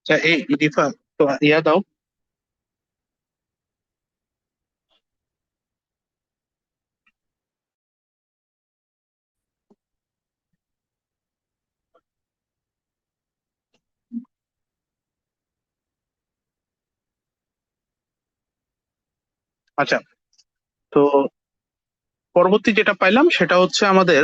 আচ্ছা, এই রিফা, তো ইয়া দাও। আচ্ছা, তো পরবর্তী যেটা পাইলাম সেটা হচ্ছে আমাদের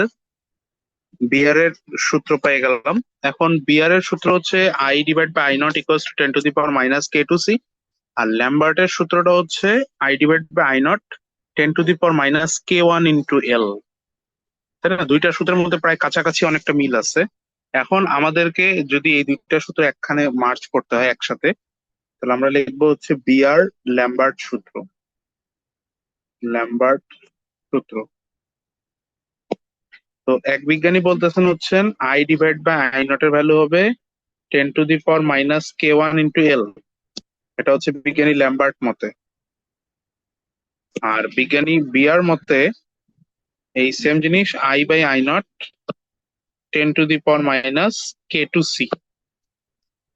বিয়ারের সূত্র পেয়ে গেলাম। এখন বিয়ারের সূত্র হচ্ছে I divide by I not equals to 10⁻⁻k two C. আর ল্যাম্বার্টের সূত্রটা হচ্ছে I divide by I naught 10⁻⁻k1 into L. তাই না? দুইটা সূত্রের মধ্যে প্রায় কাছাকাছি অনেকটা মিল আছে। এখন আমাদেরকে যদি এই দুইটা সূত্র একখানে মার্চ করতে হয় একসাথে, তাহলে আমরা লিখবো হচ্ছে বিয়ার ল্যাম্বার্ট সূত্র। ল্যাম্বার্ট সূত্র। তো এক বিজ্ঞানী বলতেছেন হচ্ছেন I divide by I not এর ভ্যালু হবে 10⁻⁻k1 ইন্টু এল। এটা হচ্ছে বিজ্ঞানী ল্যাম্বার্ট মতে। আর বিজ্ঞানী বিয়ার মতে এই সেম জিনিস I by I not 10⁻⁻k two C.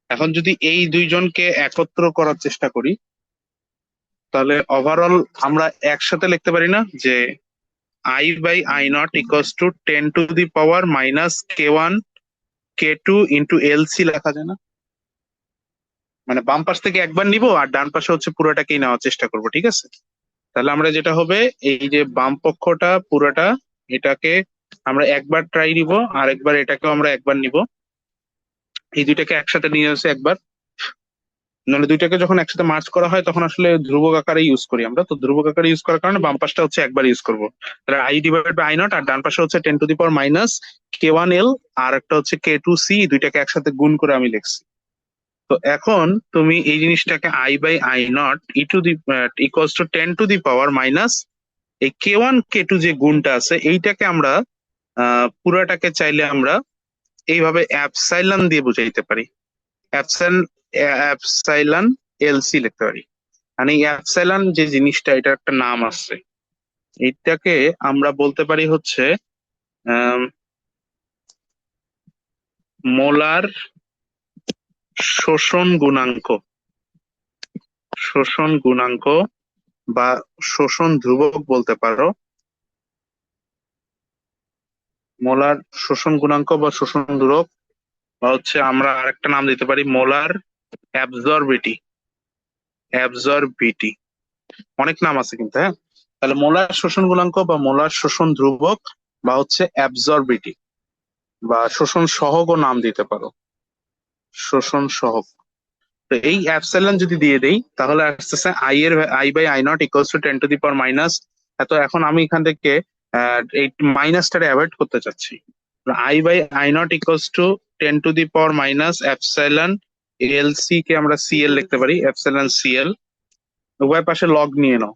এখন যদি এই দুইজনকে একত্র করার চেষ্টা করি, তাহলে ওভারঅল আমরা একসাথে লিখতে পারি না যে I by I not equals to 10⁻⁻k1 k2 into L C লেখা যায় না? মানে বাম পাশ থেকে একবার নিব আর ডান পাশে হচ্ছে পুরোটাকেই নেওয়ার চেষ্টা করব, ঠিক আছে? তাহলে আমরা যেটা হবে, এই যে বাম পক্ষটা পুরোটা, এটাকে আমরা একবার ট্রাই নিব, আর একবার এটাকেও আমরা একবার নিব। এই দুইটাকে একসাথে নিয়ে এসে একবার, নাহলে দুইটাকে যখন একসাথে মার্চ করা হয় তখন আসলে ধ্রুবক আকারে ইউজ করি আমরা। তো ধ্রুবক আকারে ইউজ করার কারণে বাম পাশটা হচ্ছে একবার ইউজ করবো। তাহলে I divide by I naught, আর ডান পাশে হচ্ছে 10⁻⁻k1 এল, আর একটা হচ্ছে k2 সি। দুইটাকে একসাথে গুণ করে আমি লিখছি। তো এখন তুমি এই জিনিসটাকে I by I not e to the equals to 10⁻⁻, এই k1 k2 যে গুণটা আছে এইটাকে আমরা পুরাটাকে চাইলে আমরা এইভাবে অ্যাপসাইলন দিয়ে বুঝাইতে পারি। অ্যাপসাইলন, অ্যাপসাইলন এলসি লিখতে পারি। মানে এই অ্যাপসাইলন যে জিনিসটা, এটা একটা নাম আছে। এইটাকে আমরা বলতে পারি হচ্ছে মোলার শোষণ গুণাঙ্ক। শোষণ গুণাঙ্ক বা শোষণ ধ্রুবক বলতে পারো। মোলার শোষণ গুণাঙ্ক বা শোষণ ধ্রুবক, বা হচ্ছে আমরা আরেকটা নাম দিতে পারি মোলার অ্যাবজর্বিটি। অ্যাবজর্বিটি, অনেক নাম আছে কিন্তু, হ্যাঁ। তাহলে মোলার শোষণ গুণাঙ্ক বা মোলার শোষণ ধ্রুবক বা হচ্ছে অ্যাবজর্বিটি, বা শোষণ সহগও নাম দিতে পারো। শোষণ সহগ। তো এই অ্যাপসাইলন যদি দিয়ে দেই, তাহলে আসতেছে আই এর I by I not equals to 10⁻⁻। এত এখন আমি এখান থেকে এই মাইনাসটারে অ্যাভয়েড করতে চাচ্ছি। I by I not equals to 10⁻⁻, epsilon L C কে আমরা সিএল লিখতে পারি, অ্যাপসাইলন সিএল। উভয় পাশে লগ নিয়ে নাও।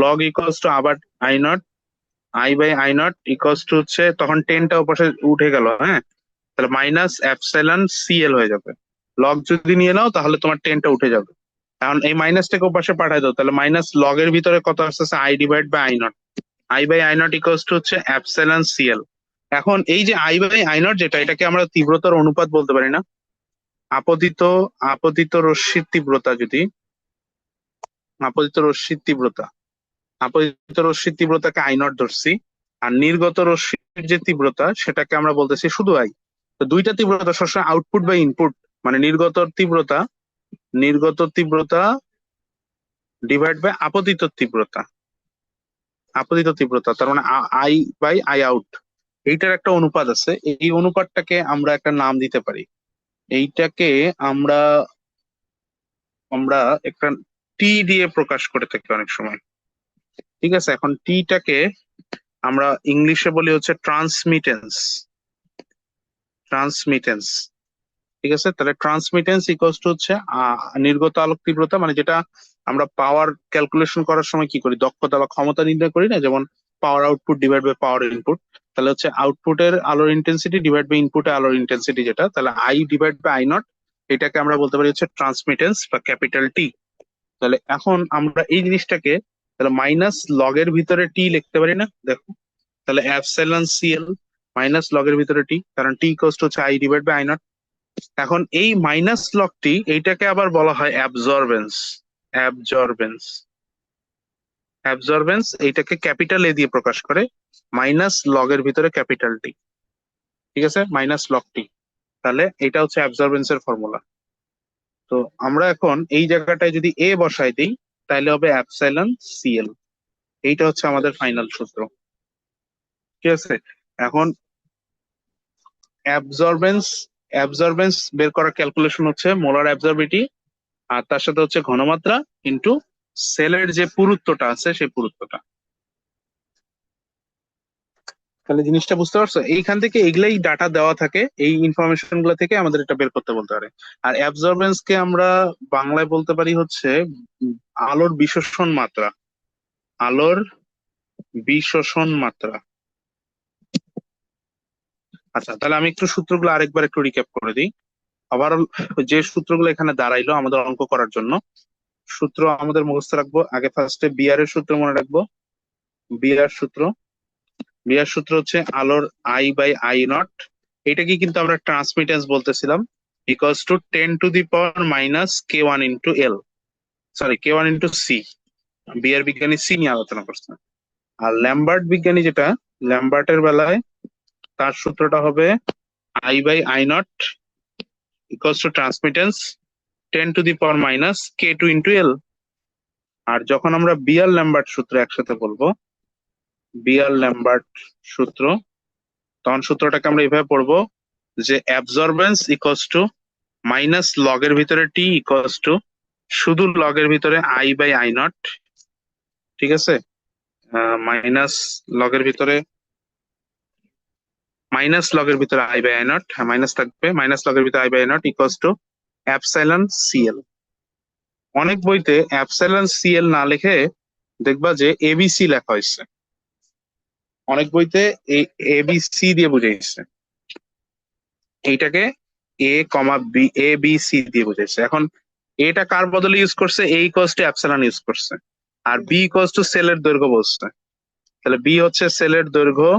লগ ইকুয়ালস টু আবার I not, I by I not equals to হচ্ছে তখন টেনটা ওপাশে উঠে গেল, হ্যাঁ। তাহলে মাইনাস অ্যাপসাইলন সিএল হয়ে যাবে। লগ যদি নিয়ে নাও তাহলে তোমার টেনটা উঠে যাবে। এখন এই মাইনাসটাকে ওপাশে পাঠাই দাও, তাহলে মাইনাস লগ এর ভিতরে কত আসতেছে I divide by I not. I by I not equals to হচ্ছে অ্যাপসাইলন সিএল। এখন এই যে আই বাই আই নট যেটা, এটাকে আমরা তীব্রতার অনুপাত বলতে পারি না? আপতিত, আপতিত রশ্মির তীব্রতা যদি, আপতিত রশ্মির তীব্রতা, আপতিত রশ্মির তীব্রতাকে আই নট ধরছি, আর নির্গত রশ্মির যে তীব্রতা সেটাকে আমরা বলতেছি শুধু আই। তো দুইটা তীব্রতা সবসময় আউটপুট বা ইনপুট, মানে নির্গত তীব্রতা, নির্গত তীব্রতা ডিভাইড বাই আপতিত তীব্রতা। আপতিত তীব্রতা তার মানে আই বাই আই আউট। এইটার একটা অনুপাত আছে, এই অনুপাতটাকে আমরা একটা নাম দিতে পারি। এইটাকে আমরা আমরা একটা টি দিয়ে প্রকাশ করে থাকি অনেক সময়, ঠিক আছে? এখন টিটাকে আমরা ইংলিশে বলি হচ্ছে ট্রান্সমিটেন্স। ট্রান্সমিটেন্স, ঠিক আছে? তাহলে ট্রান্সমিটেন্স ইকুয়ালস টু হচ্ছে নির্গত আলোক তীব্রতা, মানে যেটা আমরা পাওয়ার ক্যালকুলেশন করার সময় কি করি, দক্ষতা বা ক্ষমতা নির্ণয় করি না, যেমন power output divide by power input. তাহলে হচ্ছে আউটপুটের আলোর ইন্টেন্সিটি ডিভাইড বাই ইনপুটের আলোর ইন্টেন্সিটি যেটা, তাহলে I divide by I not, এটাকে আমরা বলতে পারি হচ্ছে ট্রান্সমিটেন্স বা ক্যাপিটাল টি। তাহলে এখন আমরা এই জিনিসটাকে তাহলে মাইনাস লগের ভিতরে টি লিখতে পারি না? দেখো, তাহলে অ্যাপসাইলন সিএল মাইনাস লগের ভিতরে টি, কারণ টি ইকুয়ালস টু হচ্ছে I divide by I not. এখন এই মাইনাস লগটি এইটাকে আবার বলা হয় অ্যাবজর্বেন্স। অ্যাবজর্বেন্স অ্যাবজর্বেন্স এইটাকে ক্যাপিটাল এ দিয়ে প্রকাশ করে, মাইনাস লগের ভিতরে ক্যাপিটাল টি। ঠিক আছে, মাইনাস লগ টি। তাহলে এটা হচ্ছে অ্যাবজর্বেন্সের ফর্মুলা। তো আমরা এখন এই জায়গাটায় যদি এ বসাই দিই, তাহলে হবে অ্যাপসাইলন সিএল। এইটা হচ্ছে আমাদের ফাইনাল সূত্র। ঠিক আছে, এখন অ্যাবজর্বেন্স অ্যাবজর্বেন্স বের করার ক্যালকুলেশন হচ্ছে মোলার অ্যাবজর্বিটি, আর তার সাথে হচ্ছে ঘনমাত্রা ইন্টু সেলের যে পুরুত্বটা আছে সেই পুরুত্বটা। তাহলে জিনিসটা বুঝতে পারছো? এইখান থেকে এগুলাই ডাটা দেওয়া থাকে, এই ইনফরমেশন গুলো থেকে আমাদের এটা বের করতে বলতে পারে। আর অ্যাবজর্বেন্স কে আমরা বাংলায় বলতে পারি হচ্ছে উম, আলোর বিশোষণ মাত্রা। আলোর বিশোষণ মাত্রা। আচ্ছা, তাহলে আমি একটু সূত্রগুলো আরেকবার একটু রিক্যাপ করে দিই। ওভারঅল যে সূত্রগুলো এখানে দাঁড়াইলো আমাদের অঙ্ক করার জন্য, সূত্র আমাদের মুখস্থ রাখবো। আগে ফার্স্টে বিআর এর সূত্র মনে রাখবো। বিআর সূত্র বিআর সূত্র হচ্ছে আলোর আই বাই আই নট। এটাকে কিন্তু আমরা ট্রান্সমিটেন্স বলতেছিলাম, equals to 10⁻⁻(k1 × L), sorry K1 × C। Beer বিজ্ঞানী সি নিয়ে আলোচনা করছেন। আর ল্যাম্বার্ট বিজ্ঞানী যেটা, ল্যাম্বার্টের বেলায় তার সূত্রটা হবে I by I not equals to transmittance 10⁻⁻(k2 × L). আর যখন আমরা বিআর ল্যাম্বার্ট সূত্র একসাথে বলবো, বিআর ল্যাম্বার্ট সূত্র, তখন সূত্রটাকে আমরা এভাবে পড়বো যে অ্যাবজর্বেন্স ইকুয়ালস টু মাইনাস লগের ভিতরে টি ইকুয়ালস টু শুধু লগের ভিতরে আই বাই আই নট। ঠিক আছে, মাইনাস লগের ভিতরে আই বাই আই নট, হ্যাঁ মাইনাস থাকবে, মাইনাস লগের ভিতরে I by I not equals to epsilon CL. অনেক বইতে অ্যাপসাইলন সিএল না লিখে দেখবা যে এবিসি লেখা হয়েছে। অনেক বইতে এই এবিসি দিয়ে বুঝাইছে, এইটাকে A, B, C দিয়ে বুঝাইছে। এখন এটা কার বদলে ইউজ করছে? A equals to epsilon use করছে, আর B ইকুয়ালস টু সেলের দৈর্ঘ্য বলছে। তাহলে B হচ্ছে সেলের দৈর্ঘ্য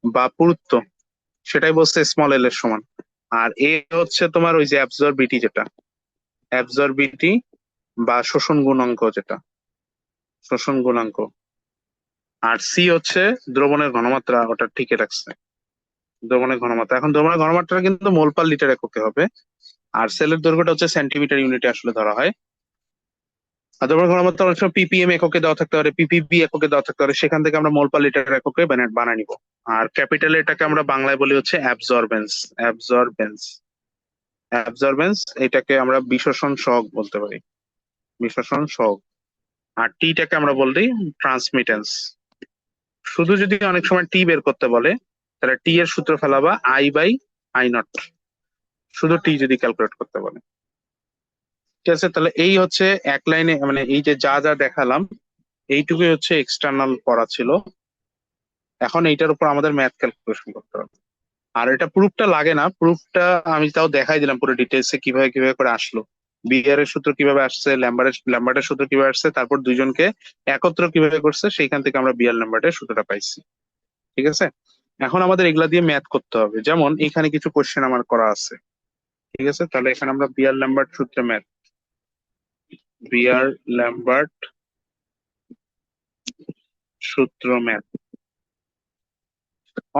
বা পুরুত্ব, সেটাই বলছে স্মল এল এর সমান। আর A হচ্ছে তোমার ওই যে অ্যাবজর্বিটি, যেটা অ্যাবজর্বিটি বা শোষণ গুণাঙ্ক, যেটা শোষণ গুণাঙ্ক। আর C হচ্ছে দ্রবণের ঘনমাত্রা, ওটা ঠিকই রাখছে, দ্রবণের ঘনমাত্রা। এখন দ্রবণের ঘনমাত্রা কিন্তু মোল পার লিটার এককে হবে, আর সেলের দৈর্ঘ্যটা হচ্ছে সেন্টিমিটার ইউনিটে আসলে ধরা হয়। আর দ্রবণের ঘনমাত্রা অনেক সময় পিপিএম এককে দেওয়া থাকতে পারে, পিপিবি এককে দেওয়া থাকতে পারে, সেখান থেকে আমরা মোল পার লিটার এককে বানায় নিব। আর ক্যাপিটাল এটাকে আমরা বাংলায় বলি হচ্ছে অ্যাবজর্বেন্স। অ্যাবজর্বেন্স অ্যাবজর্বেন্স এটাকে আমরা বিশোষণ সহগ বলতে পারি, বিশোষণ সহগ। আর টিটাকে আমরা বলি ট্রান্সমিটেন্স। শুধু যদি অনেক সময় টি বের করতে বলে, তাহলে টি এর সূত্র ফেলাবা আই বাই আই নট, শুধু টি যদি ক্যালকুলেট করতে বলে। ঠিক আছে, তাহলে এই হচ্ছে এক লাইনে, মানে এই যে যা যা দেখালাম এইটুকুই হচ্ছে এক্সটার্নাল পড়া ছিল। এখন এইটার উপর আমাদের ম্যাথ ক্যালকুলেশন করতে হবে। আর এটা প্রুফটা লাগে না, প্রুফটা আমি তাও দেখাই দিলাম পুরো ডিটেলসে কিভাবে কিভাবে করে আসলো, বিআর এর সূত্র কিভাবে আসছে, ল্যাম্বার্টের সূত্র কিভাবে আসছে, তারপর দুইজনকে একত্র কিভাবে করছে, সেইখান থেকে আমরা বিআর ল্যাম্বার্টের সূত্রটা পাইছি। ঠিক আছে, এখন আমাদের এগুলা দিয়ে ম্যাথ করতে হবে। যেমন এখানে কিছু কোশ্চেন আমার করা আছে। ঠিক আছে, তাহলে এখানে আমরা বিআর ল্যাম্বার্ট সূত্রে ম্যাথ, বিআর ল্যাম্বার্ট সূত্র ম্যাথ।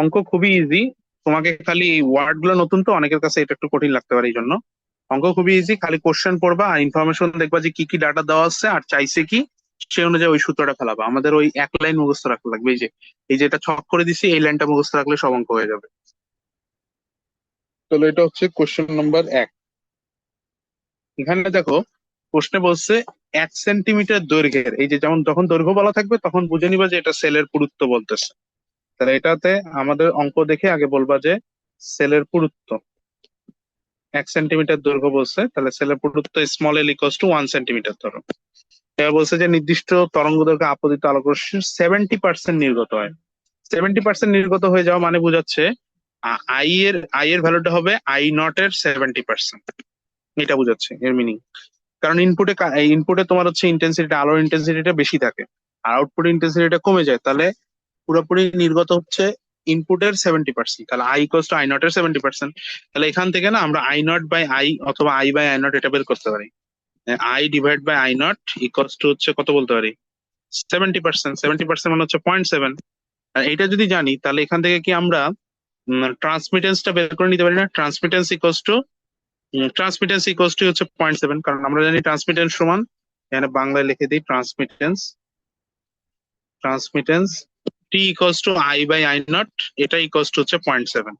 অঙ্ক খুবই ইজি, তোমাকে খালি ওয়ার্ড গুলো নতুন তো অনেকের কাছে এটা একটু কঠিন লাগতে পারে, এই জন্য অঙ্ক খুবই ইজি। খালি কোশ্চেন পড়বা আর ইনফরমেশন দেখবা যে কি কি ডাটা দেওয়া আছে আর চাইছে কি, সেই অনুযায়ী ওই সূত্রটা ফেলাবা। আমাদের ওই এক লাইন মুখস্থ রাখতে লাগবে, এই যে এটা ছক করে দিছি, এই লাইনটা মুখস্থ রাখলে সব অঙ্ক হয়ে যাবে। তাহলে এটা হচ্ছে কোশ্চেন নাম্বার 1। এখানে দেখো প্রশ্নে বলছে 1 সেন্টিমিটার দৈর্ঘ্যের, এই যে যেমন যখন দৈর্ঘ্য বলা থাকবে তখন বুঝে নিবা যে এটা সেলের পুরুত্ব বলতেছে। তাহলে এটাতে আমাদের অঙ্ক দেখে আগে বলবা যে সেলের পুরুত্ব 1 সেন্টিমিটার দৈর্ঘ্য বলছে, তাহলে সেলের পুরুত্ব small L equals to 1 centimetre ধরো। এবার বলছে যে নির্দিষ্ট তরঙ্গ দৈর্ঘ্যে আপতিত আলোক রশ্মির 70% নির্গত হয়। 70% নির্গত হয়ে যাওয়া মানে বোঝাচ্ছে আই এর ভ্যালুটা হবে আই নট এর 70%, এটা বোঝাচ্ছে এর মিনিং। কারণ ইনপুটে তোমার হচ্ছে ইন্টেন্সিটিটা, আলোর ইন্টেন্সিটিটা বেশি থাকে, আর আউটপুট ইন্টেন্সিটিটা কমে যায়, তাহলে পুরোপুরি নির্গত হচ্ছে ইনপুটের 70%, তাহলে I equals to I not এর 70%। তাহলে এখান থেকে না আমরা আই নট বাই আই অথবা আই বাই আই নট এটা বের করতে পারি। I divide by I not equals to হচ্ছে কত বলতে পারি, 70%। 70% মানে হচ্ছে 0.7। আর এটা যদি জানি তাহলে এখান থেকে কি আমরা ট্রান্সমিটেন্সটা বের করে নিতে পারি না? ট্রান্সমিটেন্স ইকুয়ালস টু হচ্ছে 0.7, কারণ আমরা জানি ট্রান্সমিটেন্স সমান, এখানে বাংলায় লিখে দিই transmittance T equals to I by I not, এটা ইকুয়ালস টু হচ্ছে 0.7।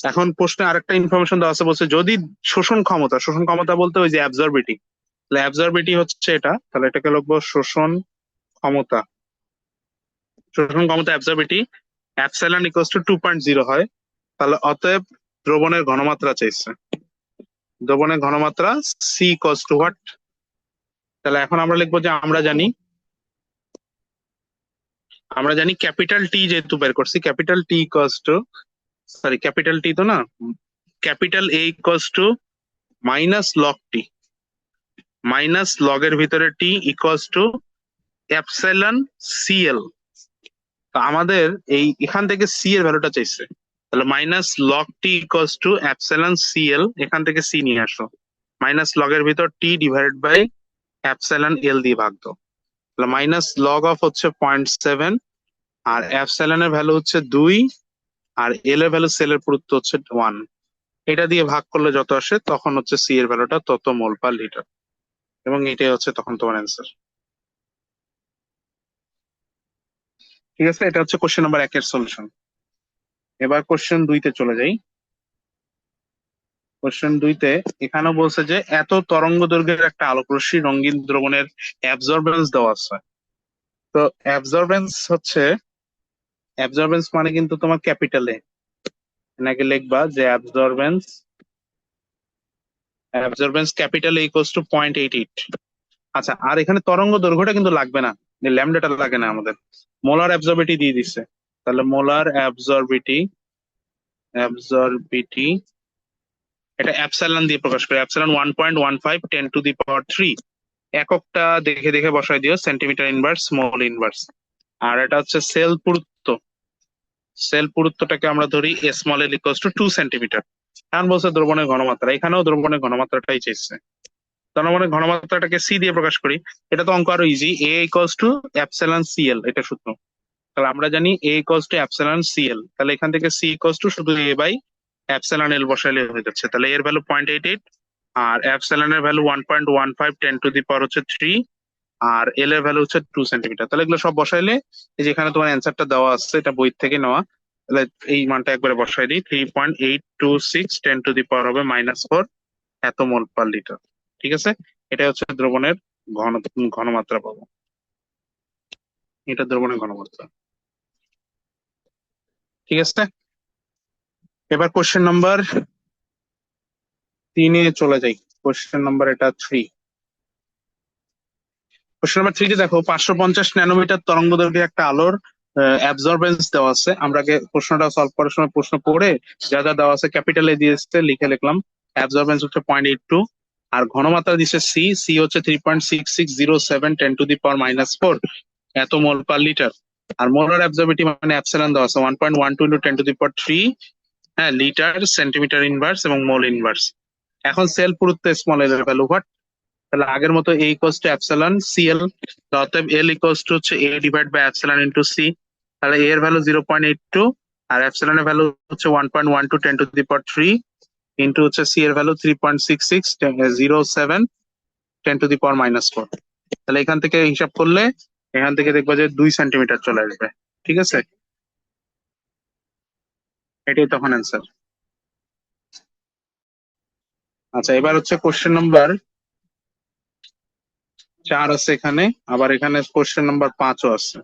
এখন প্রশ্নে আরেকটা ইনফরমেশন দেওয়া আছে, বলছে যদি শোষণ ক্ষমতা বলতে ওই যে অ্যাবজর্বিটি, তাহলে অ্যাবজর্বিটি হচ্ছে এটা, তাহলে এটাকে লিখবো ক্ষমতা শোষণ ক্ষমতা অ্যাবজর্বিটি এপসাইলন ইকুয়ালস টু 2.0 হয়। তাহলে অতএব দ্রবণের ঘনমাত্রা চাইছে, দ্রবণের ঘনমাত্রা সি ইকুয়ালস টু হোয়াট? তাহলে এখন আমরা লিখবো যে আমরা জানি ক্যাপিটাল টি, যেহেতু বের করছি capital T equals to, sorry capital T তো না, capital A equals to minus log T, minus লগের ভিতরে T equals to epsilon CL. তো আমাদের এখান থেকে সি এর ভ্যালুটা চাইছে, তাহলে minus log T equals to epsilon CL, এখান থেকে সি নিয়ে আসো, মাইনাস লগের ভিতর T divided by epsilon L দিয়ে ভাগ দাও, তাহলে মাইনাস লগ অফ হচ্ছে 0.7, আর এপসাইলনের ভ্যালু হচ্ছে 2, আর এল এর ভ্যালু সেলের পুরুত্ব হচ্ছে 1। এটা দিয়ে ভাগ করলে যত আসে তখন হচ্ছে সি এর ভ্যালুটা তত মোল পার লিটার, এবং এটাই হচ্ছে তখন তোমার অ্যান্সার। ঠিক আছে, এটা হচ্ছে কোশ্চেন নাম্বার 1 এর সলিউশন। এবার কোশ্চেন 2 তে চলে যাই। কোশ্চেন 2 তে এখানেও বলছে যে এত তরঙ্গ দৈর্ঘ্যের একটা আলোক রশ্মি রঙিন দ্রবণের অ্যাবজর্বেন্স দেওয়া আছে। তো অ্যাবজর্বেন্স মানে কিন্তু তোমার ক্যাপিটালে, এনাকে লিখবা যে অ্যাবজর্বেন্স ক্যাপিটাল ইকুয়ালস টু 0.88। আচ্ছা, আর এখানে তরঙ্গ দৈর্ঘ্যটা কিন্তু লাগবে না, ল্যামডাটা লাগে না আমাদের, মোলার অ্যাবজর্বিটি দিয়ে দিছে। তাহলে মোলার অ্যাবজর্বিটি এটা অ্যাপসাইলন দিয়ে প্রকাশ করে, অ্যাপসাইলন 1.15 10⁻³ এককটা দেখে দেখে বসাই দিও, সেন্টিমিটার ইনভার্স মোল ইনভার্স। আর এটা হচ্ছে সেল পুরুত্বটাকে আমরা ধরি small L equals to 2 centimetre. এখন বলছে দ্রবণের ঘনমাত্রা, এখানেও দ্রবণের ঘনমাত্রাটাই চাইছে, দ্রবণের ঘনমাত্রাটাকে সি দিয়ে প্রকাশ করি। এটা তো অঙ্ক আরো easy, A equals to epsilon CL, এটা সূত্র। তাহলে আমরা জানি এ ইকুয়ালস টু এপসাইলন সিএল, তাহলে এখান থেকে সি ইকুয়ালস টু শুধু এ বাই এপসাইলন এল বসাইলে হয়ে যাচ্ছে। তাহলে এর ভ্যালু 0.88, আর এপসাইলনের ভ্যালু 1.15 10⁻³ আর এল এর ভ্যালু হচ্ছে 2 সেন্টিমিটার। তাহলে এগুলো সব বসাইলে এই যে এখানে তোমার অ্যান্সারটা দেওয়া আছে, এটা বই থেকে নেওয়া, তাহলে এই মানটা একবারে বসাই দিই, 3.826 10⁻⁻⁴ এত মোল পার লিটার। ঠিক আছে, এটা হচ্ছে দ্রবণের ঘনমাত্রা পাবো, এটা দ্রবণের ঘনমাত্রা। ঠিক আছে, এবার কোশ্চেন নাম্বার 3 এ চলে যাই। কোশ্চেন নাম্বার 3 দেখো, 550 ন্যানোমিটার তরঙ্গ দৈর্ঘ্যে একটা আলোর অ্যাবজর্বেন্স দেওয়া আছে। আমরা আগে প্রশ্নটা সলভ করার সময় প্রশ্ন পড়ে যা যা দেওয়া আছে ক্যাপিটালে দিয়েছে, লিখলাম অ্যাবজর্বেন্স হচ্ছে 0.82, আর ঘনমাত্রা দিচ্ছে সি, হচ্ছে 3.6607 10⁻⁻⁴ এত মোল পার লিটার। আর মোলার অ্যাবজর্বিটি মানে অ্যাপসাইলন দেওয়া আছে 1.12 × 10⁻³ হ্যাঁ লিটার সেন্টিমিটার ইনভার্স এবং মোল ইনভার্স। এখন সেল পুরুত্ব স্মল এল এর ভ্যালু হোয়াট? তাহলে আগের মতো A equals to epsilon CL, অতএব এল ইকুয়ালস টু হচ্ছে A divide by epsilon into C. তাহলে এ এর ভ্যালু 0.82, আর এপসাইলনের ভ্যালু হচ্ছে 1.12 10⁻³ ইনটু হচ্ছে সি এর ভ্যালু 3.6607 10⁻⁻⁴। তাহলে এখান থেকে হিসাব করলে এখান থেকে দেখবো যে 2 সেন্টিমিটার চলে আসবে। ঠিক আছে, এটাই তখন অ্যান্সার। আচ্ছা, এবার হচ্ছে কোশ্চেন নাম্বার 4 আছে এখানে, আবার এখানে কোশ্চেন নাম্বার 5ও আছে।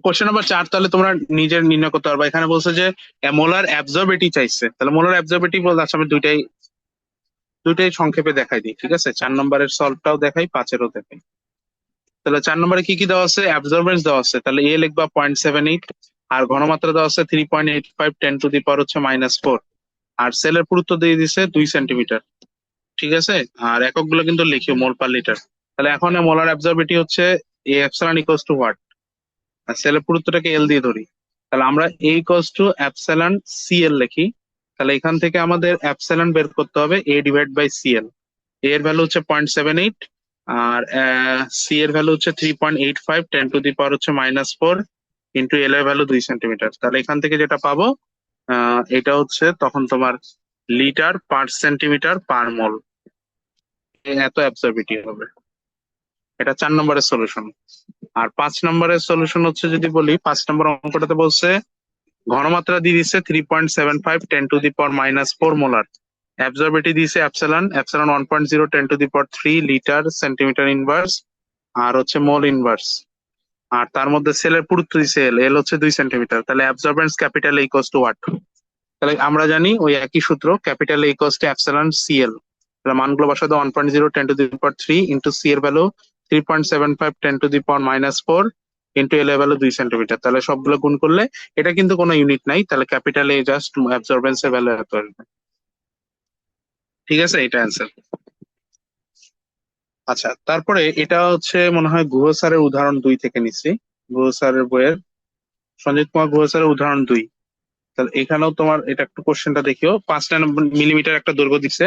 কোশ্চেন নাম্বার 4 তাহলে তোমরা নিজের নির্ণয় করতে পারবা। এখানে বলছে যে মোলার অ্যাবজর্বিটি চাইছে, তাহলে মোলার অ্যাবজর্বিটি বলতে আমি দুইটাই সংক্ষেপে দেখাই দিই। ঠিক আছে, 4 নম্বরের সলভটাও দেখাই, 5-এরও দেখাই। তাহলে 4 নম্বরে কি কি দেওয়া আছে? অ্যাবজর্বেন্স দেওয়া আছে, তাহলে এ লিখবা 0.78, আর ঘনমাত্রা দেওয়া আছে 3.85 10⁻⁻⁴, আর সেলের পুরুত্ব দিয়ে দিছে 2 সেন্টিমিটার। ঠিক আছে, আর এককগুলো কিন্তু লিখিও মোল পার লিটার। তাহলে এখন মোলার অ্যাবজর্বিটি হচ্ছে A epsilon equals to what, আর সেলের পুরুত্বটাকে এল দিয়ে ধরি, তাহলে আমরা A equals to epsilon CL লিখি। তাহলে এখান থেকে আমাদের এপসাইলন বের করতে হবে A divide by CL. A এর ভ্যালু হচ্ছে 0.78, আর সি এর ভ্যালু হচ্ছে 3.85, 10⁻⁴ হচ্ছে -4 ইন্টু এল এর ভ্যালু 2 সেন্টিমিটার। তাহলে এখান থেকে যেটা পাবো এটা হচ্ছে তখন তোমার লিটার পার সেন্টিমিটার পার মোল, এত অ্যাবসর্বিটি হবে। এটা 4 নম্বরের সলিউশন। আর 5 নম্বরের সলিউশন হচ্ছে যদি বলি, 5 নম্বর অঙ্কটাতে বলছে ঘনমাত্রা দিয়ে দিচ্ছে 3.75, 10⁻⁻⁴ মোলার। অ্যাবজর্বিটি দিয়েছে epsilon, epsilon 1.0, 10⁻³ litre centimetre inverse, আর হচ্ছে মোল ইনভার্স। আর তার মধ্যে সেলের পুরুত্ব দিছে এল, এল হচ্ছে 2 সেন্টিমিটার। তাহলে absorbance capital A equals to what? তাহলে আমরা জানি ওই একই সূত্র, capital A equals to epsilon CL. তাহলে মানগুলো বসাতে 1.0, 10⁻³ ইন্টু সি এর ভ্যালু 3.75, 10⁻⁻⁴ ইন্টু এল এর ভ্যালু 2 সেন্টিমিটার। তাহলে সবগুলো গুণ করলে এটা কিন্তু কোনো ইউনিট নাই, তাহলে ক্যাপিটাল এ জাস্ট অ্যাবজর্বেন্স এর ভ্যালু এত আসবে। ঠিক আছে, এটা অ্যান্সার। আচ্ছা, তারপরে এটা হচ্ছে মনে হয় গুহ স্যারের উদাহরণ 2 থেকে নিচ্ছি, গুহ স্যারের বইয়ের, সঞ্জিত কুমার গুহ স্যারের উদাহরণ 2। তাহলে এখানেও তোমার এটা একটু কোশ্চেনটা দেখিও। 5 মিলিমিটার একটা দৈর্ঘ্য দিচ্ছে,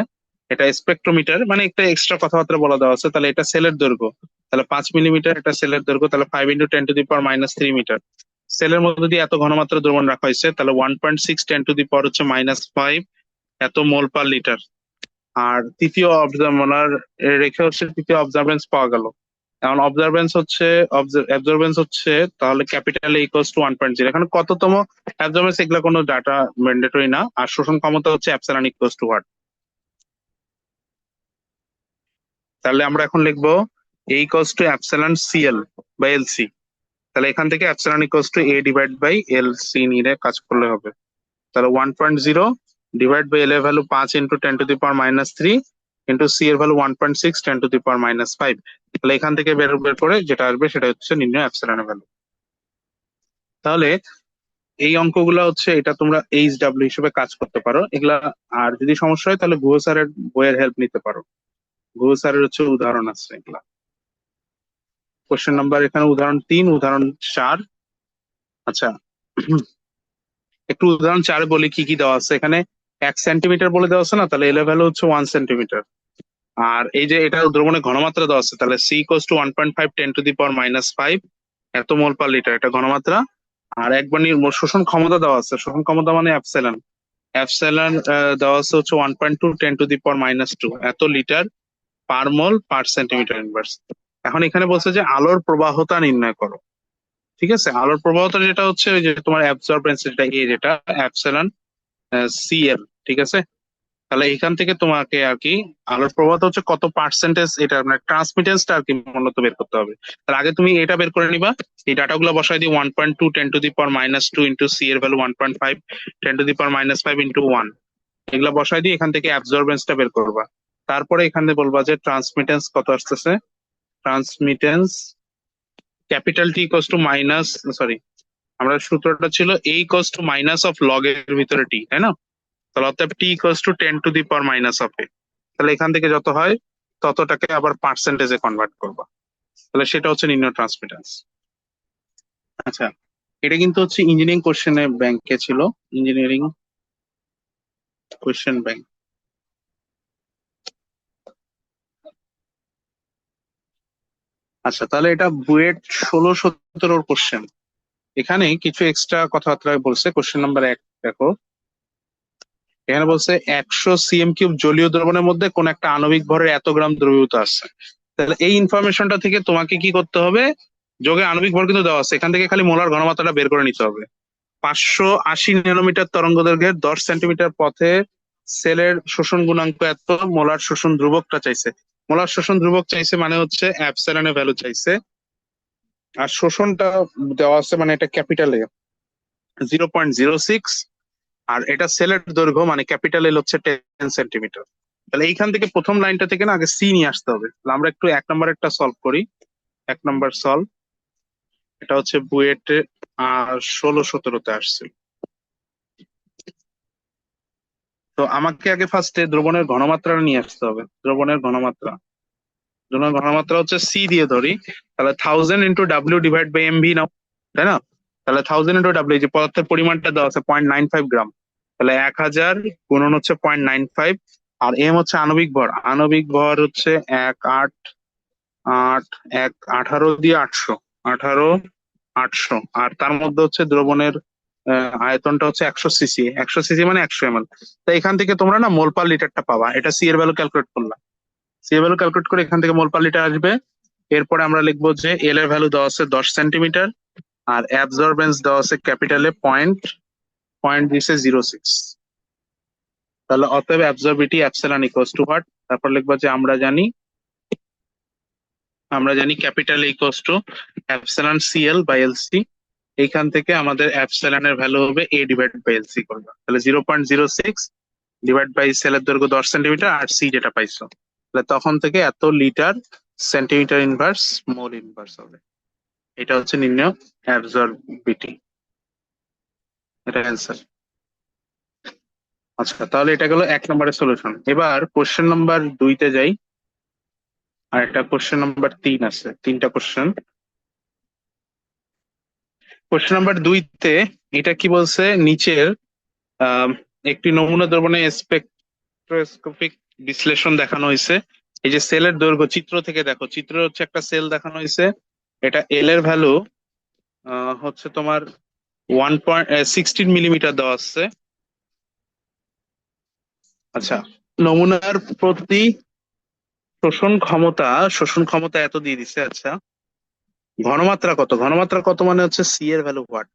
এটা স্পেকট্রোমিটার, মানে একটা এক্সট্রা কথাবার্তা বলা দেওয়া আছে। তাহলে এটা সেলের দৈর্ঘ্য, তাহলে 5 মিলিমিটার এটা সেলের দৈর্ঘ্য, তাহলে 5 × 10⁻³ মিটার। সেলের মধ্যে দিয়ে এত ঘনমাত্রা দ্রবণ রাখা হয়েছে, তাহলে 1.6 10⁻⁻ হচ্ছে -5 এত মোল পার লিটার। আর তৃতীয় অবজারভার রেখে হচ্ছে তৃতীয় অবজারভেন্স পাওয়া গেল। এখন অবজারভেন্স হচ্ছে অবজারভেন্স হচ্ছে তাহলে ক্যাপিটাল এ ইকুয়ালস টু 1.0। এখানে কততম অবজারভেন্স এগুলা কোনো ডাটা ম্যান্ডেটরি না। আর শোষণ ক্ষমতা হচ্ছে এপসাইলন ইকুয়ালস টু হোয়াট? তাহলে আমরা এখন লিখবো A equals to epsilon CL by LC. তাহলে এখান থেকে epsilon equals to A divide by L C নিয়ে কাজ করলে হবে। তাহলে 1.0 ডিভাইড বাই এল এর ভ্যালু 5 ইন্টু 10⁻³ ইন্টু সি এর ভ্যালু 1.6 10⁻⁵। তাহলে এখান থেকে বের করে যেটা আসবে সেটা হচ্ছে নির্ণয় এপসাইলনের ভ্যালু। তাহলে এই অঙ্কগুলো হচ্ছে এটা তোমরা এইচডব্লিউ হিসেবে কাজ করতে পারো এগুলা। আর যদি সমস্যা হয় তাহলে গুহ স্যারের বইয়ের হেল্প নিতে পারো, গুহ স্যারের হচ্ছে উদাহরণ আছে এগুলা। কোশ্চেন নাম্বার এখানে উদাহরণ 3, উদাহরণ 4। আচ্ছা, একটু উদাহরণ 4 বলি কি কি দেওয়া আছে এখানে। 1 সেন্টিমিটার বলে দেওয়া আছে না, তাহলে এল এর ভ্যালু হচ্ছে 1 সেন্টিমিটার। আর এই যে এটা দ্রবণের ঘনমাত্রা দেওয়া আছে, তাহলে সি ইকুয়ালস টু 1.5 10⁻⁻5 এত মোল পার লিটার, এটা ঘনমাত্রা। আর একবার শোষণ ক্ষমতা দেওয়া আছে, শোষণ ক্ষমতা মানে এপসাইলন, এপসাইলন দেওয়া আছে হচ্ছে 1.2 10⁻⁻² এত লিটার পার মোল পার সেন্টিমিটার ইনভার্স। এখন এখানে বলছে যে আলোর প্রবাহতা নির্ণয় করো। ঠিক আছে, আলোর প্রবাহতা যেটা হচ্ছে ওই যে তোমার অ্যাবজর্বেন্স যেটা এ, যেটা এপসাইলন সিএল। ঠিক আছে, তাহলে এখান থেকে তোমাকে আর কি আলোর প্রবাহতা হচ্ছে কত পার্সেন্টেজ, এটা মানে ট্রান্সমিটেন্সটা আর কি মূলত বের করতে হবে। তার আগে তুমি এটা বের করে নিবা, এই ডাটাগুলো বসাই দিই 1.2 10⁻⁻² ইন্টু সি এর ভ্যালু 1.5 10⁻⁵ ইন্টু 1, এগুলা বসাই দিয়ে এখান থেকে অ্যাবজর্বেন্সটা বের করবা। তারপরে এখানে বলবা যে ট্রান্সমিটেন্স কত আসতেছে, transmittance capital T equals to minus, sorry আমরা সূত্রটা ছিল A equals to minus of log এর ভিতরে টি, তাই না? তাহলে অর্থাৎ টি ইকুয়ালস টু 10⁻⁻⁴। তাহলে এখান থেকে যত হয় ততটাকে আবার পার্সেন্টেজে কনভার্ট করবা, তাহলে সেটা হচ্ছে নির্ণয় ট্রান্সমিটেন্স। আচ্ছা, এটা কিন্তু হচ্ছে ইঞ্জিনিয়ারিং কোশ্চেনে ব্যাংকে ছিল, ইঞ্জিনিয়ারিং কোশ্চেন ব্যাংক। আচ্ছা, তাহলে এটা বুয়েট 16-17 কোশ্চেন। এখানে কিছু এক্সট্রা কথাবার্তা বলছে। কোশ্চেন নাম্বার 1 দেখো, এখানে বলছে 100 cm³ জলীয় দ্রবণের মধ্যে কোন একটা আণবিক ভরের এত গ্রাম দ্রবীভূত আছে। তাহলে এই ইনফরমেশনটা থেকে তোমাকে কি করতে হবে, যোগে আণবিক ভর কিন্তু দেওয়া আছে, এখান থেকে খালি মোলার ঘনমাত্রাটা বের করে নিতে হবে। 580 ন্যানোমিটার তরঙ্গ দৈর্ঘ্যের 10 সেন্টিমিটার পথে সেলের শোষণ গুণাঙ্ক এত, মোলার শোষণ ধ্রুবকটা চাইছে। মোলার শোষণ ধ্রুবক চাইছে মানে হচ্ছে এপসাইলনের ভ্যালু চাইছে। আর শোষণটা দেওয়া আছে মানে এটা ক্যাপিটালে 0.06, আর এটা সেলের দৈর্ঘ্য মানে ক্যাপিটাল এল হচ্ছে 10 সেন্টিমিটার। তাহলে এইখান থেকে প্রথম লাইনটা থেকে না আগে সি নিয়ে আসতে হবে। তাহলে আমরা একটু 1 নম্বরেরটা সলভ করি। 1 নম্বর সলভ, এটা হচ্ছে বুয়েটে 16-17 আসছে। তো আমাকে আগে ফার্স্টে দ্রবণের ঘনমাত্রাটা নিয়ে আসতে হবে। দ্রবণের ঘনমাত্রা, দ্রবণের ঘনমাত্রা হচ্ছে সি দিয়ে ধরি, তাহলে 1000 × W/MV নাও, তাই না? তাহলে 1000 ইন্টু ডাব্লিউ, যে পদার্থের পরিমাণটা দেওয়া আছে 0.95 গ্রাম, তাহলে 1000 গুণন হচ্ছে 0.95, আর এম হচ্ছে আণবিক ভর। আণবিক ভর হচ্ছে 18 দিয়ে 800, 18 800, আর তার মধ্যে হচ্ছে দ্রবণের আয়তনটা হচ্ছে 100 সিসি। 100 সিসি মানে 100 ml। তো এখান থেকে তোমরা না মোল পার লিটারটা পাবা, এটা সি এর ভ্যালু ক্যালকুলেট করলাম। সি এর ভ্যালু ক্যালকুলেট করে এখান থেকে মোল পার লিটার আসবে। এরপরে আমরা লিখবো যে এল এর ভ্যালু দেওয়া আছে 10 সেন্টিমিটার, আর অ্যাবজর্বেন্স দেওয়া আছে ক্যাপিটালে পয়েন্ট পয়েন্ট দিছে 0.6। তাহলে অতএব absorptivity epsilon equals to what, তারপর লিখবো যে আমরা জানি capital equals to epsilon CL by LC. এইখান থেকে আমাদের অ্যাপসিলন এর ভ্যালু হবে এ ডিভাইড বাই এলসি করবে, তাহলে 0.06 ডিভাইড বাই সেলের দৈর্ঘ্য 10 সেন্টিমিটার, আর সি যেটা পাইছো, তাহলে তখন থেকে এত litre centimetre inverse mole inverse হবে। এটা হচ্ছে নির্ণয় অ্যাবজর্বিটি, এটা অ্যান্সার। আচ্ছা, তাহলে এটা গেল 1 নম্বরের সলিউশন। এবার কোশ্চেন নাম্বার 2-তে যাই, আর একটা কোশ্চেন নাম্বার 3 আছে, 3টা কোশ্চেন। কোশ্চেন নাম্বার 2-তে এটা কি বলছে, নিচের আহ একটি নমুনা দ্রবণে স্পেকট্রোস্কোপিক বিশ্লেষণ দেখানো হয়েছে। এই যে সেলের দৈর্ঘ্য, চিত্র থেকে দেখো, চিত্র হচ্ছে একটা সেল দেখানো হয়েছে, এটা এল এর ভ্যালু হচ্ছে তোমার 1.16 মিলিমিটার দেওয়া আছে। আচ্ছা, নমুনার প্রতি শোষণ ক্ষমতা এত দিয়ে দিছে। আচ্ছা, ঘনমাত্রা কত মানে হচ্ছে সি এর ভ্যালু হোয়াট।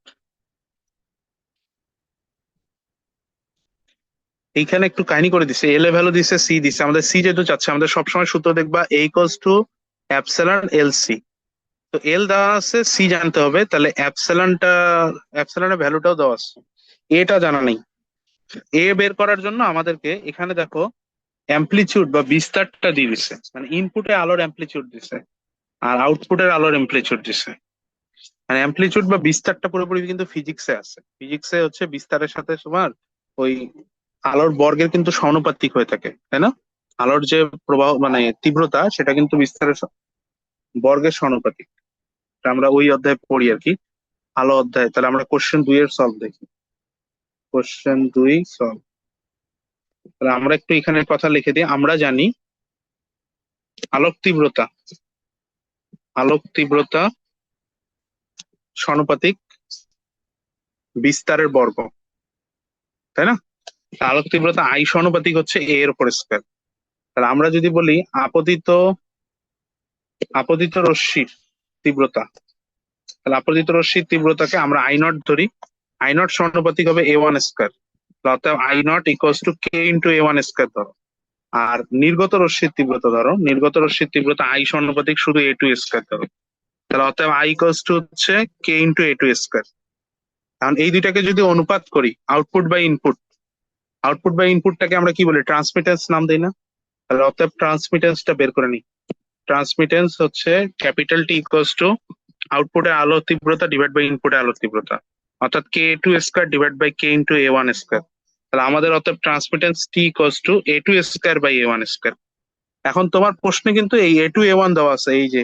এইখানে একটু কাহিনী করে দিছে, এল এর ভ্যালু দিছে, সি দিছে, আমাদের সি যেহেতু চাচ্ছে, আমাদের সবসময় সূত্র দেখবা A equals to epsilon L C. তো এল দেওয়া আছে, সি জানতে হবে, তাহলে অ্যাপসিলনের ভ্যালুটাও দেওয়া আছে, এটা জানা নেই। এ বের করার জন্য আমাদেরকে এখানে দেখো অ্যামপ্লিচিউড বা বিস্তারটা দিয়ে দিছে, মানে ইনপুটে আলোর অ্যামপ্লিচিউড দিছে আর আউটপুটের আলোর অ্যামপ্লিচিউড দিছে। মানে অ্যামপ্লিচিউড বা বিস্তারটা পুরোপুরি কিন্তু ফিজিক্সে আছে, ফিজিক্সে হচ্ছে বিস্তারের সাথে তোমার ওই আলোর বর্গের কিন্তু সমানুপাতিক হয়ে থাকে, তাই না? আলোর যে প্রবাহ মানে তীব্রতা, সেটা কিন্তু বিস্তারের বর্গের সমানুপাতিক। এটা আমরা ওই অধ্যায়ে পড়ি আর কি, আলো অধ্যায়। তাহলে আমরা কোশ্চেন 2 এর সলভ দেখি। Question 2 solve. তাহলে আমরা একটু এখানে কথা লিখে দিই। আমরা জানি আলোক তীব্রতা আলোক তীব্রতা সমানুপাতিক বিস্তারের বর্গ, তাই না? আলোক তীব্রতা আই সমানুপাতিক হচ্ছে এ এর উপর স্কয়ার। তাহলে আমরা যদি বলি আপতিত আপতিত রশ্মির তীব্রতা, তাহলে আপতিত রশ্মির তীব্রতাকে আমরা আই নট ধরি। আই নট সমানুপাতিক হবে A1 স্কয়ার, অর্থাৎ I not equals two K into A1 square ধরো। আর নির্গত রশ্মির তীব্রতা আই সমানুপাতিক শুধু A2 স্কয়ার ধরো। তাহলে অতএব আই ইকুয়ালস টু হচ্ছে কে ইন্টু A2 স্কয়ার। কারণ এই দুইটাকে যদি অনুপাত করি, আউটপুট বাই ইনপুটটাকে আমরা কি বলি, ট্রান্সমিটেন্স নাম দেই না? তাহলে অতএব ট্রান্সমিটেন্সটা বের করে নিই। ট্রান্সমিটেন্স হচ্ছে ক্যাপিটাল টি ইকুয়ালস টু আউটপুটের আলোর তীব্রতা ডিভাইড বাই ইনপুটের আলোর তীব্রতা, অর্থাৎ K two square divide by K into A1 square. তাহলে আমাদের অতএব transmittance T equals to A2 square by A1 square. এখন তোমার প্রশ্নে কিন্তু এই A2 A1 দেওয়া আছে, এই যে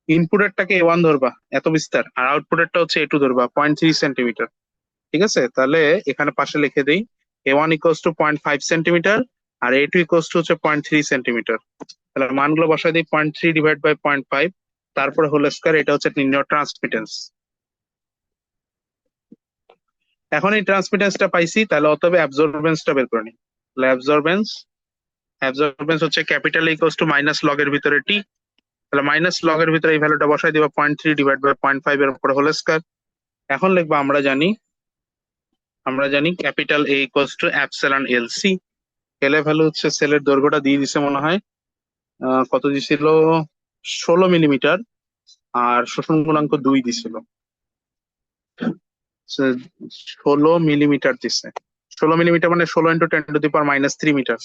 ইনপুটেরটাকে A1 ধরবা এত বিস্তার, আর আউটপুটেরটা হচ্ছে A2 ধরবা 0.3 সেন্টিমিটার। ঠিক আছে, তাহলে এখানে পাশে লিখে দেই A1 ইকুয়ালস টু 0.5 সেন্টিমিটার, আর A2 ইকুয়ালস টু হচ্ছে 0.3 সেন্টিমিটার। তাহলে মানগুলো বসাই দিই, 0.3 ডিভাইড বাই 0.5, তারপরে হোল স্কয়ার। এটা হচ্ছে নির্ণয় ট্রান্সমিটেন্স। এখন এই ট্রান্সমিটেন্সটা পাইছি, তাহলে অতএব অ্যাবজর্বেন্সটা বের করে নিই। তাহলে অ্যাবজর্বেন্স হচ্ছে ক্যাপিটাল ইকুয়ালস টু মাইনাস লগের ভিতরে টি। তাহলে মাইনাস লগের ভিতরে এই ভ্যালুটা বসাই দিবা, 0.3 ডিভাইড বাই 0.5 এর উপরে হোল স্কয়ার। এখন লিখবো আমরা জানি capital A equals to epsilon L C. L এর ভ্যালু হচ্ছে, সেলের দৈর্ঘ্যটা দিয়ে দিছে মনে হয়, কত দিছিল, 16 মিলিমিটার, আর শোষণ গুণাঙ্ক 2 দিছিল, 16 মিলিমিটার দিছে। 16 মিলিমিটার মানে 16 × 10⁻³ মিটার।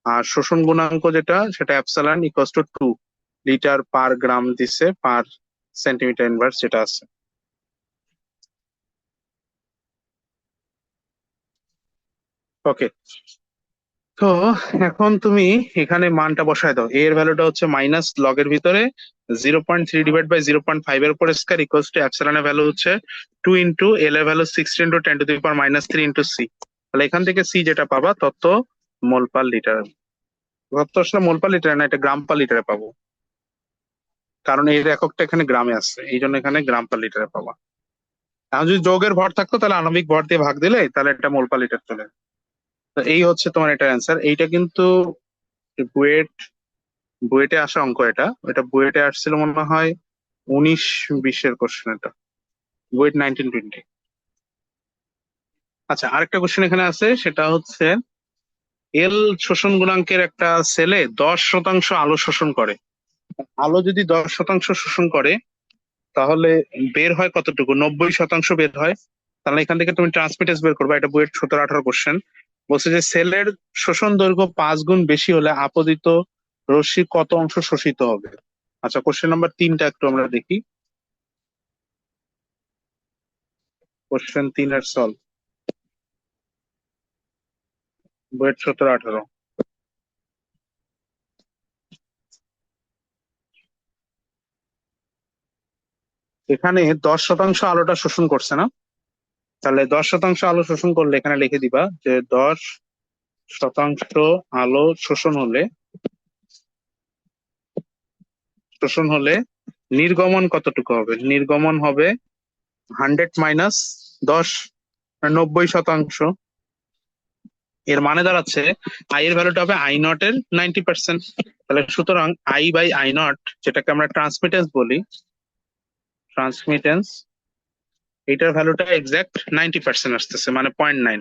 আর শোষণ গুণাঙ্ক যেটা, সেটা epsilon equals to 2 litre per gram দিছে পার সেন্টিমিটার ইনভার্স যেটা আছে। ওকে, তো এখন তুমি এখানে মানটা বসায় দাও, এর ভ্যালুটা হচ্ছে মাইনাস লগের ভিতরে 0.3 ডিভাইড বাই 0.5 এর উপর স্কয়ার ইকুয়ালস টু এর ভ্যালু হচ্ছে 2 ইন্টু এল এর value 60 into 10 to the power -3 into C. তাহলে এখান থেকে সি যেটা পাবা তত মোল পার লিটার। তত আসলে মোল পার লিটার না, এটা গ্রাম পার লিটারে পাবো, কারণ এর এককটা এখানে গ্রামে আছে, এই জন্য এখানে গ্রাম পার লিটারে পাবা। এখন যদি যৌগের ভর থাকতো তাহলে আণবিক ভর দিয়ে ভাগ দিলে তাহলে এটা মোল পার লিটার চলে। তো এই হচ্ছে তোমার এটার অ্যান্সার। এইটা কিন্তু বুয়েট বুয়েটে আসা অঙ্ক, এটা এটা বুয়েটে আসছিল মনে হয় 19-20 কোশ্চেন, এটা বুয়েট 19-20। আচ্ছা, আরেকটা কোশ্চেন এখানে আছে, সেটা হচ্ছে এল শোষণ গুণাঙ্কের একটা সেলে 10% আলো শোষণ করে। আলো যদি 10% শোষণ করে তাহলে বের হয় কতটুকু? 90% বের হয়। তাহলে এখান থেকে তুমি ট্রান্সমিটেন্স বের করবে, এটা বুয়েট 17-18 কোশ্চেন। বলছে যে সেলের শোষণ দৈর্ঘ্য 5 গুণ বেশি হলে আপতিত রশ্মি কত অংশ শোষিত হবে? আচ্ছা, কোশ্চেন নাম্বার 3টা একটু আমরা দেখি। কোশ্চেন 3 এর সলভ, বুয়েট 17-18। এখানে 10% আলোটা শোষণ করছে না? তাহলে 10% আলো শোষণ করলে এখানে লিখে দিবা যে 10% আলো শোষণ হলে নির্গমন কতটুকু হবে? নির্গমন হবে 100 মাইনাস 10, 90%। এর মানে দাঁড়াচ্ছে আই এর ভ্যালুটা হবে আই নট এর 90%। তাহলে সুতরাং আই বাই আই নট, যেটাকে আমরা ট্রান্সমিটেন্স বলি, ট্রান্সমিটেন্স, এটার ভ্যালুটা এক্সাক্ট 90% আসতেছে, মানে 0.9।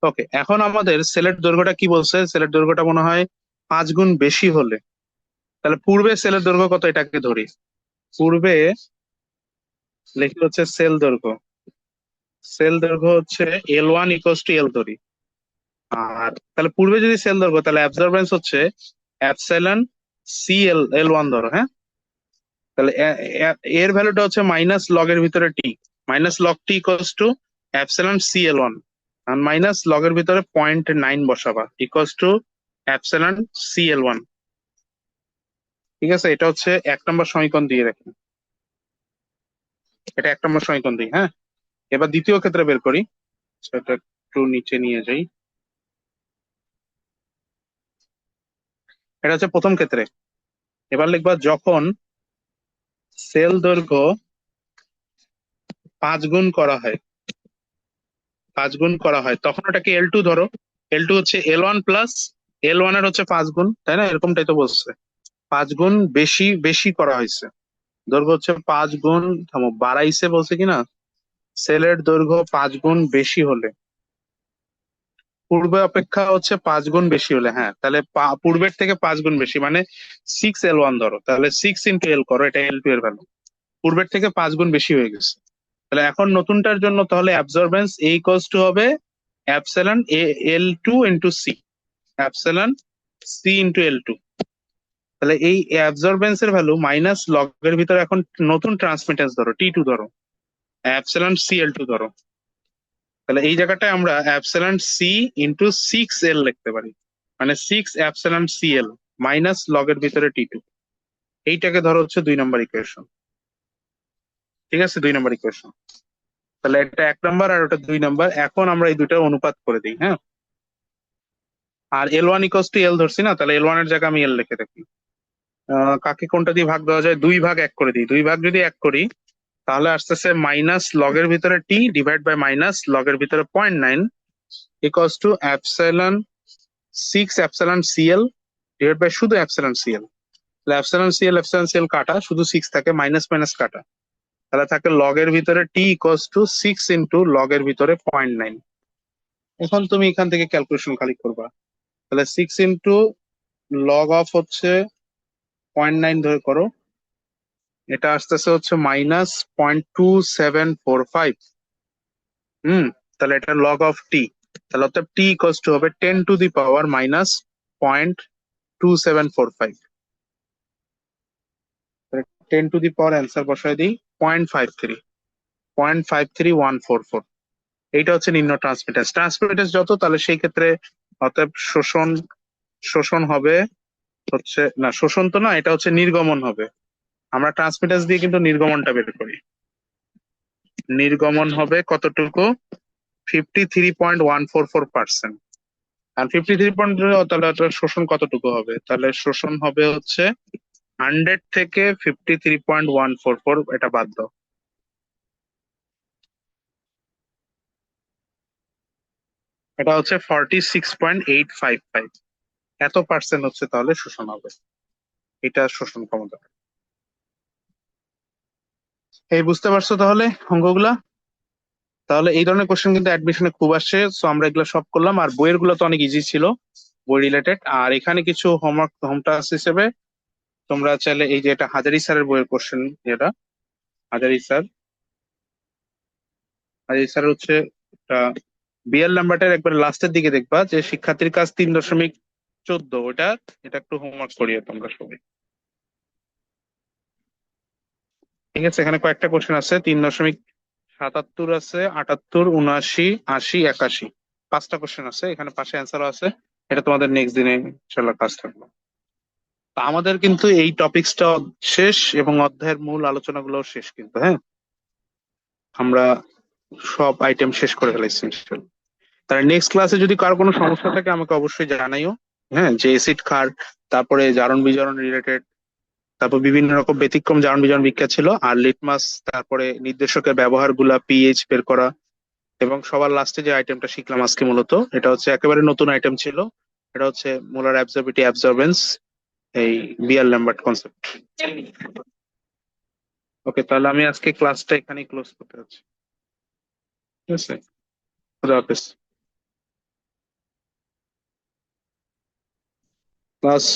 ওকে, এখন আমাদের সেলের দৈর্ঘ্যটা কি বলছে? সেলের দৈর্ঘ্যটা মনে হয় 5 গুণ বেশি হলে, তাহলে পূর্বে সেলের দৈর্ঘ্য কত এটাকে ধরি। পূর্বে লিখি হচ্ছে সেল দৈর্ঘ্য হচ্ছে L1 = L ধরি। আর তাহলে পূর্বে যদি সেল দৈর্ঘ্য, তাহলে অ্যাবজর্বেন্স হচ্ছে এপসাইলন সি এল ওয়ান ধরো, হ্যাঁ। তাহলে এর ভ্যালুটা হচ্ছে মাইনাস লগের ভিতরে T, minus log T equals to epsilon C L one, আর মাইনাস লগের ভিতরে 0.9 বসাবা equals to epsilon C L one. ঠিক আছে, এটা হচ্ছে 1 নম্বর সমীকরণ দিয়ে রাখি, এটা 1 নম্বর সমীকরণ দিই, হ্যাঁ। এবার দ্বিতীয় ক্ষেত্রে বের করি, সেটা একটু নিচে নিয়ে যাই। এটা হচ্ছে প্রথম ক্ষেত্রে। এবার লিখবা যখন সেল দৈর্ঘ্য 5 গুণ করা হয় তখন ওটাকে L2 ধরো। L2 হচ্ছে L1 প্লাস L1 এর হচ্ছে 5 গুণ, তাই না? এরকমটাই তো বলছে, 5 গুণ বেশি বেশি করা হয়েছে। দৈর্ঘ্য হচ্ছে 5 গুণ, থামো, বাড়াইছে বলছে কিনা, সেলের দৈর্ঘ্য 5 গুণ বেশি হলে, পূর্বে অপেক্ষা হচ্ছে 5 গুণ বেশি হলে, হ্যাঁ। তাহলে পূর্বের থেকে 5 গুণ বেশি মানে 6L1 ধরো, তাহলে 6 × L করো, এটা L2 এর ভ্যালু, পূর্বের থেকে 5 গুণ বেশি হয়ে গেছে। তাহলে এখন নতুনটার জন্য তাহলে অ্যাবজর্বেন্স এ ইকুয়ালস টু হবে epsilon L2 into C, epsilon C into L2। তাহলে এই অ্যাবজর্বেন্স এর ভ্যালু মাইনাস লগের ভিতরে এখন নতুন ট্রান্সমিটেন্স ধরো T2 ধরো, অ্যাপসিলন সি L2 ধরো। তাহলে এই জায়গাটায় আমরা অ্যাপসিলন সি ইন্টু 6L লিখতে পারি, মানে 6 অ্যাপসিলন CL মাইনাস লগের ভিতরে T2। এইটাকে ধরো হচ্ছে 2 নম্বর ইকুয়েশন। ঠিক আছে, 2 নম্বর ইকুয়েশন। তাহলে এটা 1 নম্বর আর ওটা 2 নম্বর। এখন আমরা এই দুইটা অনুপাত করে দিই, হ্যাঁ। আর L1 = L ধরছি না, তাহলে L1 এর জায়গায় আমি L লিখে রাখি। কাকে কোনটা দিয়ে ভাগ দেওয়া যায়? 2 ভাগ 1 করে দিই। 2 ভাগ যদি 1 করি তাহলে আসতেছে মাইনাস লগের ভিতরে টি ডিভাইড বাই মাইনাস লগের ভিতরে 0.9 equals to epsilon 6 epsilon CL divide by শুধু এপসাইলন CL। তাহলে এপসাইলন CL কাটা, শুধু 6 থাকে, মাইনাস মাইনাস কাটা, তাহলে থাকে লগের ভিতরে টি ইকুয়ালস টু 6 ইন্টু লগের ভিতরে 0.9। এখন তুমি এখান থেকে ক্যালকুলেশন খালি করবা, তাহলে 6 ইন্টু লগ অফ হচ্ছে 0.9 ধরে করো, এটা আসতেছে হচ্ছে -0.2745। তাহলে এটা লগ অফ টি, তাহলে অর্থাৎ টি ইকুয়ালস টু হবে 10⁻⁻⁻ -0.2745। 10⁻⁻ অ্যান্সার বসায় দিই 0.53, 0.53144। এইটা হচ্ছে নিম্ন ট্রান্সমিটেন্স। ট্রান্সমিটেন্স যত, তাহলে সেই ক্ষেত্রে অতএব শোষণ শোষণ হবে হচ্ছে না, শোষণ তো না, এটা হচ্ছে নির্গমন হবে। আমরা ট্রান্সমিটাস দিয়ে কিন্তু নির্গমনটা বের করি। নির্গমন হবে কতটুকু? 53.144%। আর 53 তাহলে ওটা শোষণ কতটুকু হবে? তাহলে শোষণ হবে হচ্ছে 100 থেকে 53.144, এটা বাদ দাও। এটা হচ্ছে 46.855। এত পার্সেন্ট হচ্ছে তাহলে শোষণ হবে, এটা শোষণ ক্ষমতা। এই বুঝতে পারছো তাহলে অঙ্কগুলা? তাহলে এই ধরনের কোশ্চেন কিন্তু অ্যাডমিশনে খুব আসে, সো আমরা এগুলো সব করলাম। আর বইয়ের গুলো তো অনেক ইজি ছিল, বই রিলেটেড। আর এখানে কিছু হোমওয়ার্ক, হোম টাস্ক হিসেবে তোমরা চাইলে এই যে এটা হাজারি স্যারের বইয়ের কোশ্চেন, যেটা হাজারি স্যার, হাজারি স্যার হচ্ছে বিএল নাম্বারটার একবার লাস্টের দিকে দেখবা যে শিক্ষার্থীর কাজ 3.14, ওটা এটা একটু হোমওয়ার্ক করিও তোমরা সবাই। ঠিক আছে, এখানে কয়েকটা কোশ্চেন আছে, 3.77 আছে, 78, 79, 80, 81, 5টা কোশ্চেন আছে এখানে, পাশে অ্যান্সারও আছে। এটা তোমাদের নেক্সট দিনে ইনশাল্লাহ কাজ থাকবে। তা আমাদের কিন্তু এই টপিকসটা শেষ, এবং অধ্যায়ের মূল আলোচনাগুলো শেষ কিন্তু, হ্যাঁ, আমরা সব আইটেম শেষ করে ফেলেছি ইনশাল্লাহ। তাহলে নেক্সট ক্লাসে যদি কারো কোনো সমস্যা থাকে আমাকে অবশ্যই জানাইও। হ্যাঁ, যে এসিড ক্ষার, তারপরে জারণ বিজারণ রিলেটেড, তারপর বিভিন্ন রকম ব্যতিক্রম জারণ বিজারণ বিক্রিয়া ছিল, আর লিটমাস, তারপরে নির্দেশকের ব্যবহার গুলা, পিএইচ বের করা, এবং সবার লাস্টে যে আইটেমটা শিখলাম আজকে, মূলত এটা হচ্ছে একেবারে নতুন আইটেম ছিল। এটা হচ্ছে মোলার অ্যাবসর্বিটি অ্যাবজর্বেন্স, এই বিয়ার ল্যাম্বার্ট কনসেপ্ট। ওকে, তাহলে আমি আজকে ক্লাসটা এখানেই ক্লোজ করতে যাচ্ছি। ঠিক আছে, খুদা হাফেজ। ক্লাস